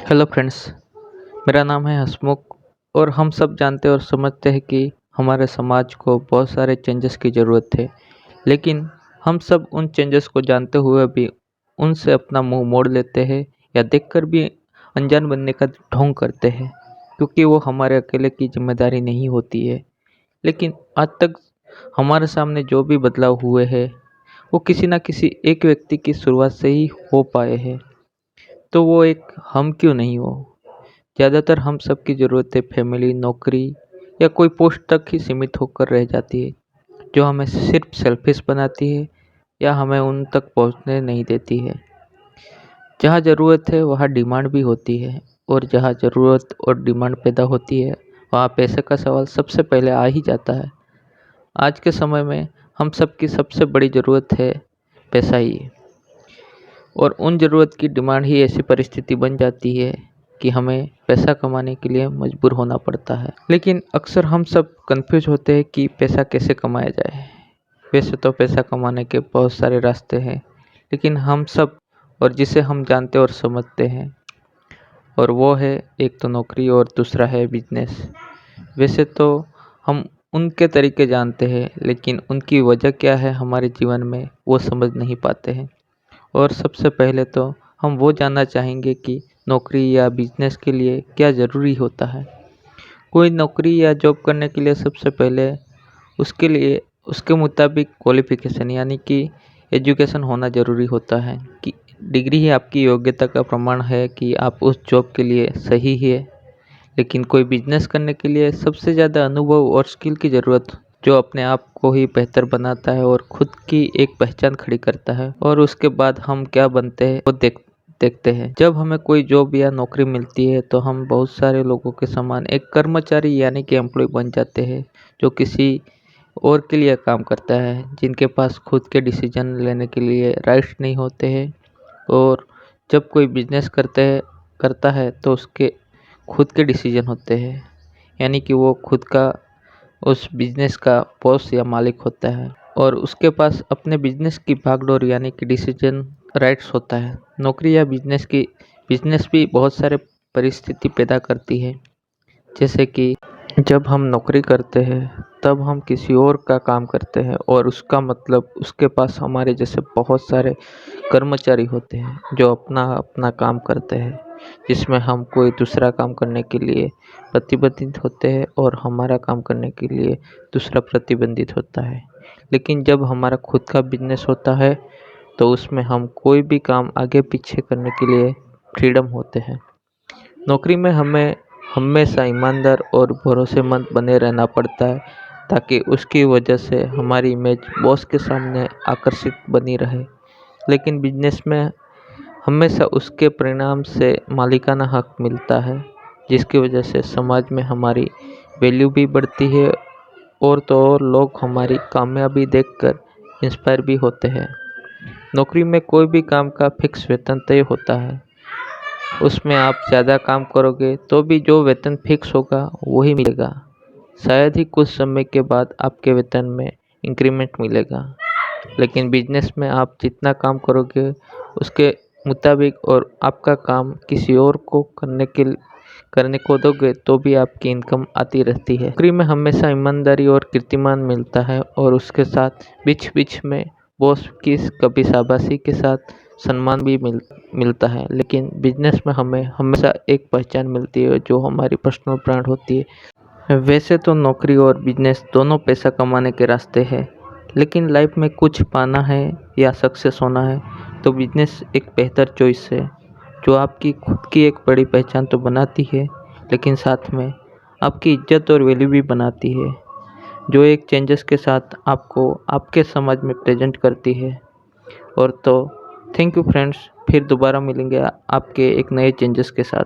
Hello friends. मेरा नाम है हसमुख और हम सब जानते और समझते हैं कि हमारे समाज को बहुत सारे चेंजेस की ज़रूरत है। लेकिन हम सब उन चेंजेस को जानते हुए भी उनसे अपना मुंह मोड़ लेते हैं या देखकर भी अनजान बनने का ढोंग करते हैं, क्योंकि वो हमारे अकेले की जिम्मेदारी नहीं होती है। लेकिन आज तक हमारे सामने जो भी बदलाव हुए हैं वो किसी न किसी एक व्यक्ति की शुरुआत से ही हो पाए हैं। तो वो एक हम क्यों नहीं हो। ज़्यादातर हम सब की ज़रूरतें फैमिली, नौकरी या कोई पोस्ट तक ही सीमित होकर रह जाती है, जो हमें सिर्फ सेल्फिश बनाती है या हमें उन तक पहुंचने नहीं देती है। जहाँ ज़रूरत है वहाँ डिमांड भी होती है, और जहाँ ज़रूरत और डिमांड पैदा होती है वहाँ पैसे का सवाल सबसे पहले आ ही जाता है। आज के समय में हम सब की सबसे बड़ी ज़रूरत है पैसा ही, और उन ज़रूरत की डिमांड ही ऐसी परिस्थिति बन जाती है कि हमें पैसा कमाने के लिए मजबूर होना पड़ता है। लेकिन अक्सर हम सब कंफ्यूज होते हैं कि पैसा कैसे कमाया जाए। वैसे तो पैसा कमाने के बहुत सारे रास्ते हैं, लेकिन हम सब और जिसे हम जानते और समझते हैं, और वो है एक तो नौकरी और दूसरा है बिजनेस। वैसे तो हम उनके तरीके जानते हैं, लेकिन उनकी वजह क्या है हमारे जीवन में वो समझ नहीं पाते हैं। और सबसे पहले तो हम वो जानना चाहेंगे कि नौकरी या बिजनेस के लिए क्या ज़रूरी होता है। कोई नौकरी या जॉब करने के लिए सबसे पहले उसके लिए उसके मुताबिक क्वालिफ़िकेशन यानी कि एजुकेशन होना ज़रूरी होता है, कि डिग्री ही आपकी योग्यता का प्रमाण है कि आप उस जॉब के लिए सही है। लेकिन कोई बिजनेस करने के लिए सबसे ज़्यादा अनुभव और स्किल की ज़रूरत, जो अपने आप को ही बेहतर बनाता है और खुद की एक पहचान खड़ी करता है। और उसके बाद हम क्या बनते हैं वो देखते हैं। जब हमें कोई जॉब या नौकरी मिलती है तो हम बहुत सारे लोगों के समान एक कर्मचारी यानी कि एम्प्लॉय बन जाते हैं, जो किसी और के लिए काम करता है, जिनके पास खुद के डिसीजन लेने के लिए राइट्स नहीं होते हैं। और जब कोई बिजनेस करता है तो उसके खुद के डिसीजन होते हैं, यानी कि वो खुद का उस बिजनेस का बॉस या मालिक होता है, और उसके पास अपने बिजनेस की भागदौड़ यानी कि डिसीजन राइट्स होता है। नौकरी या बिजनेस भी बहुत सारे परिस्थिति पैदा करती है, जैसे कि जब हम नौकरी करते हैं तब हम किसी और का काम करते हैं, और उसका मतलब उसके पास हमारे जैसे बहुत सारे कर्मचारी होते हैं जो अपना अपना काम करते हैं, जिसमें हम कोई दूसरा काम करने के लिए प्रतिबंधित होते हैं और हमारा काम करने के लिए दूसरा प्रतिबंधित होता है। लेकिन जब हमारा खुद का बिजनेस होता है तो उसमें हम कोई भी काम आगे पीछे करने के लिए फ्रीडम होते हैं। नौकरी में हमें हमेशा ईमानदार और भरोसेमंद बने रहना पड़ता है, ताकि उसकी वजह से हमारी इमेज बॉस के सामने आकर्षित बनी रहे। लेकिन बिजनेस में हमेशा उसके परिणाम से मालिकाना हक मिलता है, जिसकी वजह से समाज में हमारी वैल्यू भी बढ़ती है, और तो और लोग हमारी कामयाबी देखकर इंस्पायर भी होते हैं। नौकरी में कोई भी काम का फिक्स वेतन तय होता है। उसमें आप ज़्यादा काम करोगे तो भी जो वेतन फिक्स होगा वही मिलेगा। शायद ही कुछ समय के बाद आपके वेतन में इंक्रीमेंट मिलेगा। लेकिन बिजनेस में आप जितना काम करोगे उसके मुताबिक और आपका काम किसी और को करने को दोगे तो भी आपकी इनकम आती रहती है। नौकरी में हमेशा ईमानदारी और कीर्तिमान मिलता है, और उसके साथ बीच बीच में बॉस की कभी शाबाशी के साथ सम्मान भी मिलता है। लेकिन बिजनेस में हमें हमेशा एक पहचान मिलती है जो हमारी पर्सनल ब्रांड होती है। वैसे तो नौकरी और बिजनेस दोनों पैसा कमाने के रास्ते हैं, लेकिन लाइफ में कुछ पाना है या सक्सेस होना है तो बिजनेस एक बेहतर चॉइस है, जो आपकी खुद की एक बड़ी पहचान तो बनाती है, लेकिन साथ में आपकी इज्जत और वैल्यू भी बनाती है, जो एक चेंजेस के साथ आपको आपके समाज में प्रेजेंट करती है। और तो थैंक यू फ्रेंड्स, फिर दोबारा मिलेंगे आपके एक नए चेंजेस के साथ।